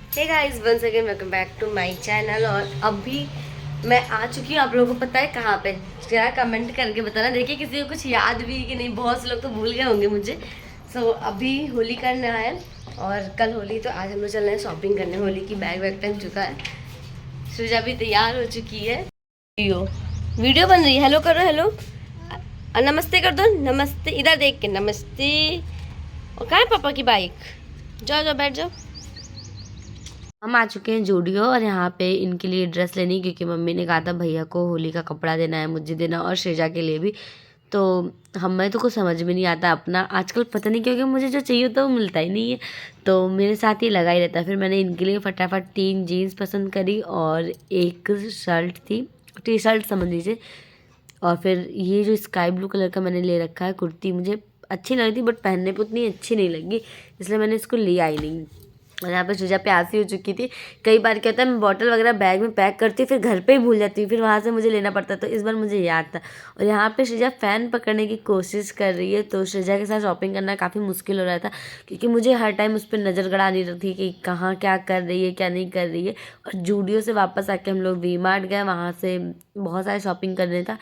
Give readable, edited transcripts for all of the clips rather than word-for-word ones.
Hey guys, once again welcome back to my channel. और अभी मैं आ चुकी हूँ। आप लोगों को पता है कहाँ पे? जरा कमेंट करके बताना। देखिए किसी को कुछ याद भी कि नहीं, बहुत से लोग तो भूल गए होंगे मुझे। अभी होली करना है और कल होली, तो आज हम लोग चल रहे हैं शॉपिंग करने। होली की बैग वैग टंग चुका है। सृजा भी तैयार हो चुकी है। वीडियो बन रही है। हेलो करो, हेलो। नमस्ते कर दो, नमस्ते। इधर देख के नमस्ते। और कहाँ है पापा की बाइक? जाओ जाओ, बैठ जाओ। हम आ चुके हैं जूडियो और यहाँ पे इनके लिए ड्रेस लेनी, क्योंकि मम्मी ने कहा था भैया को होली का कपड़ा देना है, मुझे देना और श्रेजा के लिए भी। तो हमें तो कुछ समझ में नहीं आता अपना आजकल, पता नहीं क्योंकि मुझे जो चाहिए होता है वो मिलता ही नहीं है। तो मेरे साथ ही लगा ही रहता है। फिर मैंने इनके लिए फटाफट 3 जीन्स पसंद करी और एक शर्ट थी, टी शर्ट समझ लीजिए। और फिर ये जो स्काई ब्लू कलर का मैंने ले रखा है कुर्ती, मुझे अच्छी लग रही थी बट पहनने पर उतनी अच्छी नहीं लगी, इसलिए मैंने इसको लिया ही नहीं। और यहाँ पे सृजा प्यासी हो चुकी थी। कई बार क्या होता है, मैं बॉटल वगैरह बैग में पैक करती हूँ, फिर घर पे ही भूल जाती हूँ, फिर वहाँ से मुझे लेना पड़ता है। तो इस बार मुझे याद था। और यहाँ पे सृजा फ़ैन पकड़ने की कोशिश कर रही है, तो सृजा के साथ शॉपिंग करना काफ़ी मुश्किल हो रहा था, क्योंकि मुझे हर टाइम उस पर नज़र गड़ानी रहती कि कहाँ क्या कर रही है क्या नहीं कर रही है। और जूडियो से वापस आके हम लोग वी मार्ट गए, वहाँ से बहुत सारे शॉपिंग करने था।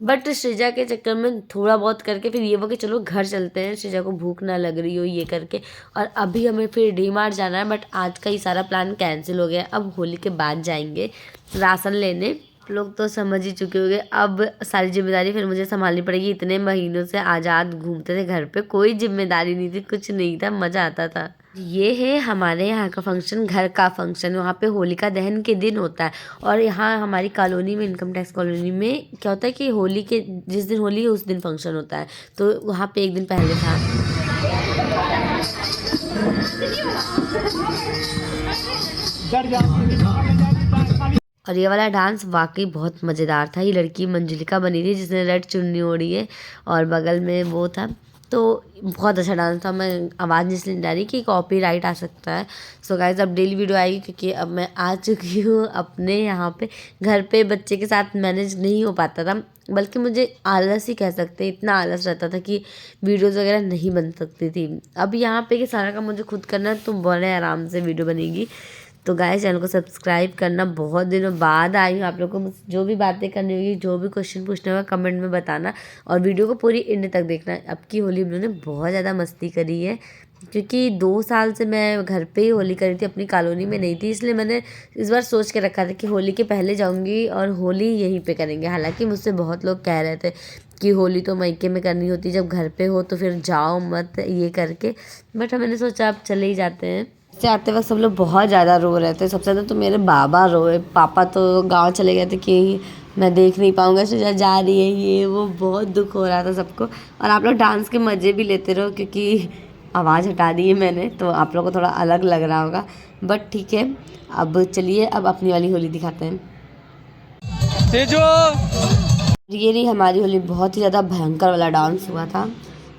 बट सृजा के चक्कर में थोड़ा बहुत करके फिर ये वो कि चलो घर चलते हैं, सृजा को भूख ना लग रही हो ये करके। और अभी हमें फिर डी मार्ट जाना है, बट आज का ये सारा प्लान कैंसिल हो गया। अब होली के बाद जाएंगे राशन लेने। लोग तो समझ ही चुके होंगे, अब सारी जिम्मेदारी फिर मुझे संभालनी पड़ेगी। इतने महीनों से आज़ाद घूमते थे घर पे, कोई जिम्मेदारी नहीं थी, कुछ नहीं था, मज़ा आता था। ये है हमारे यहाँ का फंक्शन, घर का फंक्शन। वहाँ पे होलिका दहन के दिन होता है। और यहाँ हमारी कॉलोनी में, इनकम टैक्स कॉलोनी में क्या होता है कि होली के जिस दिन होली है उस दिन फंक्शन होता है, तो वहाँ पे एक दिन पहले था। और ये वाला डांस वाकई बहुत मज़ेदार था। ये लड़की मंजुलिका बनी थी जिसने रेड चुन्नी ओढ़ी है, और बगल में वो था। तो बहुत अच्छा डांस था। मैं आवाज़ नहीं इसलिए डाली कि कॉपीराइट आ सकता है। सो गाइस, अब डेली वीडियो आएगी, क्योंकि अब मैं आ चुकी हूँ अपने यहाँ पे। घर पे बच्चे के साथ मैनेज नहीं हो पाता था, बल्कि मुझे आलस ही कह सकते हैं, इतना आलस रहता था कि वीडियोज़ वगैरह नहीं बन सकती थी। अब यहाँ पे कि सारा काम मुझे खुद करना है, तो बड़े आराम से वीडियो बनेगी। तो गाइस, चैनल को सब्सक्राइब करना। बहुत दिनों बाद आई हूँ। आप लोगों को जो भी बातें करनी होगी, जो भी क्वेश्चन पूछना होगा, कमेंट में बताना। और वीडियो को पूरी एंड तक देखना। अब की होली उन्होंने बहुत ज़्यादा मस्ती करी है, क्योंकि 2 साल से मैं घर पे ही होली करी थी, अपनी कॉलोनी में नहीं थी। इसलिए मैंने इस बार सोच के रखा था कि होली के पहले जाऊँगी और होली यहीं पर करेंगे। हालाँकि मुझसे बहुत लोग कह रहे थे कि होली तो मायके में करनी होती, जब घर पे हो तो फिर जाओ मत ये करके। बट मैंने सोचा अब चले ही जाते हैं। से आते वक्त सब लोग बहुत ज़्यादा रो रहे थे। सबसे ज़्यादा तो मेरे बाबा रोए। पापा तो गांव चले गए थे कि मैं देख नहीं पाऊँगा, सृजा जा रही है, ये वो बहुत दुख हो रहा था सबको। और आप लोग डांस के मज़े भी लेते रहो, क्योंकि आवाज़ हटा दी है मैंने, तो आप लोगों को थोड़ा अलग लग रहा होगा, बट ठीक है। अब चलिए, अब अपनी वाली होली दिखाते हैं। ये रही हमारी होली। बहुत ही ज़्यादा भयंकर वाला डांस हुआ था,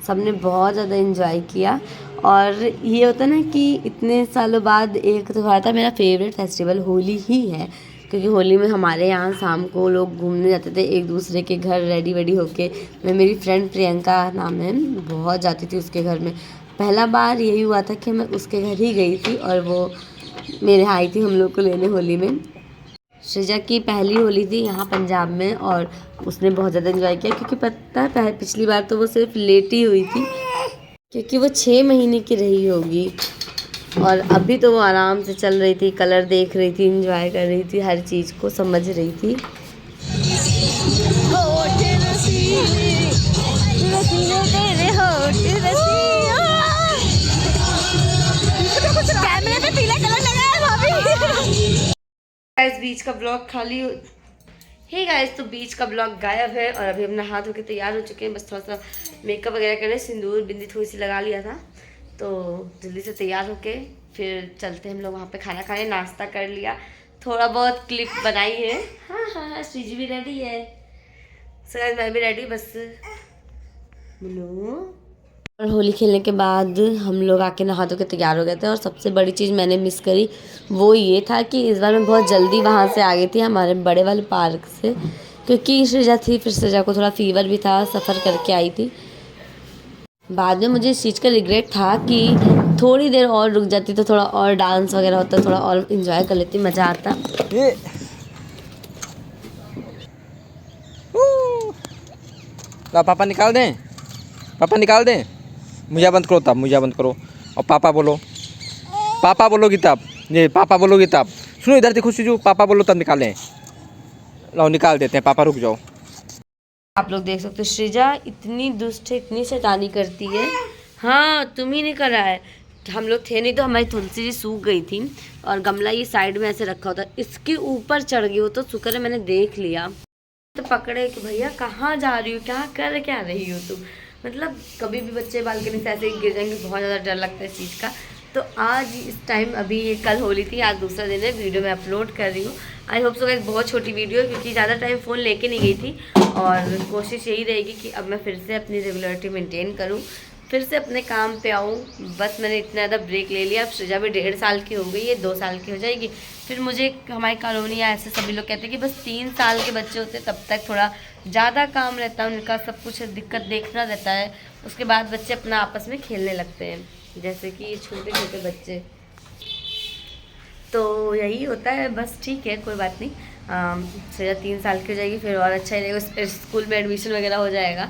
सबने बहुत ज़्यादा एंजॉय किया। और ये होता है ना कि इतने सालों बाद एक त्यौहार था। मेरा फेवरेट फेस्टिवल होली ही है, क्योंकि होली में हमारे यहाँ शाम को लोग घूमने जाते थे एक दूसरे के घर रेडी वेडी होके। मैं, मेरी फ्रेंड प्रियंका नाम है, बहुत जाती थी उसके घर में। पहला बार यही हुआ था कि मैं उसके घर ही गई थी और वो मेरे यहाँ आई थी हम लोग को लेने होली में। सृजा की पहली होली थी यहाँ पंजाब में, और उसने बहुत ज़्यादा एंजॉय किया, क्योंकि पता है पिछली बार तो वो सिर्फ लेटी हुई थी, क्योंकि वो 6 महीने की रही होगी। और अभी तो वो आराम से चल रही थी, कलर देख रही थी, एंजॉय कर रही थी, हर चीज़ को समझ रही थी। कैमरे में पीला कलर लगा है भाभी। गाइस, बीच का ब्लॉग खाली हो। हे गाइस, तो बीच का ब्लॉग गायब है। और अभी हम नहा धो के तैयार हो चुके हैं। बस थोड़ा सा मेकअप वगैरह करने, सिंदूर बिंदी थोड़ी सी लगा लिया था, तो जल्दी से तैयार होके फिर चलते हैं हम लोग वहाँ पे खाना खाने। नाश्ता कर लिया, थोड़ा बहुत क्लिप बनाई है। हाँ हाँ हाँ, श्रीजी भी रेडी है, सो गाइस मैं भी रेडी। बस बोलो। और होली खेलने के बाद हम लोग आके नहा धो के तैयार हो गए थे। और सबसे बड़ी चीज़ मैंने मिस करी वो ये था कि इस बार मैं बहुत जल्दी वहाँ से आ गई थी, हमारे बड़े वाले पार्क से, क्योंकि सृजा थी, फिर सृजा को थोड़ा फीवर भी था, सफ़र करके आई थी। बाद में मुझे इस चीज़ का रिग्रेट था कि थोड़ी देर और रुक जाती तो थोड़ा और डांस वगैरह होता, थोड़ा और इंजॉय कर लेती, मज़ा आता। पापा निकाल दें, पापा निकाल दें। मुझे बंद करो तब, मुझे बंद करो और पापा बोलो, पापा बोलोगी तब। ये पापा बोलोगी तब। सुनो इधर देखो सीजू, पापा बोलो तब निकालें। लो निकाल देते हैं, पापा रुक जाओ। आप लोग देख सकते हो सृजा इतनी दुष्ट है, इतनी शैतानी करती है। हाँ तुम ही नहीं कर रहा है, हम लोग थे नहीं तो हमारी तुलसी जी सूख गई थी और गमला ये साइड में ऐसे रखा होता, इसके ऊपर चढ़ गई। वो तो शुक्र है मैंने देख लिया, तो पकड़े कि भैया कहाँ जा रही हो, क्या रही हो तुम। मतलब कभी भी बच्चे बालकनी से ऐसे गिर जाएंगे, बहुत ज़्यादा डर लगता है इस चीज़ का। तो आज इस टाइम अभी ये कल होली थी, आज दूसरा दिन है, वीडियो मैं अपलोड कर रही हूँ। आई होप सो गाइस बहुत छोटी वीडियो है क्योंकि ज़्यादा टाइम फ़ोन लेके नहीं गई थी और कोशिश यही रहेगी कि अब मैं फिर से अपनी रेगुलरिटी मेंटेन करूँ, फिर से अपने काम पे आऊँ। बस मैंने इतना ज़्यादा ब्रेक ले लिया। अब सृजा भी 1.5 साल की हो गई है, 2 साल की हो जाएगी। फिर मुझे हमारी कॉलोनी या ऐसे सभी लोग कहते हैं कि बस 3 साल के बच्चे होते तब तक थोड़ा ज़्यादा काम रहता है उनका, सब कुछ दिक्कत देखना रहता है। उसके बाद बच्चे अपना आपस में खेलने लगते हैं, जैसे कि छोटे छोटे बच्चे। तो यही होता है बस। ठीक है कोई बात नहीं, सृजा 3 साल की हो जाएगी फिर और अच्छा ही रहेगा, स्कूल में एडमिशन वगैरह हो जाएगा,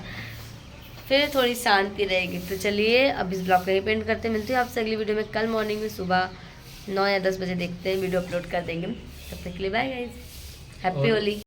फिर थोड़ी शांति रहेगी। तो चलिए अब इस ब्लॉग का ही पेंट करते हैं। मिलती हूँ आपसे अगली वीडियो में कल मॉर्निंग में, सुबह 9 या 10 बजे देखते हैं, वीडियो अपलोड कर देंगे। तब तक के लिए बाय गाइस, हैप्पी होली।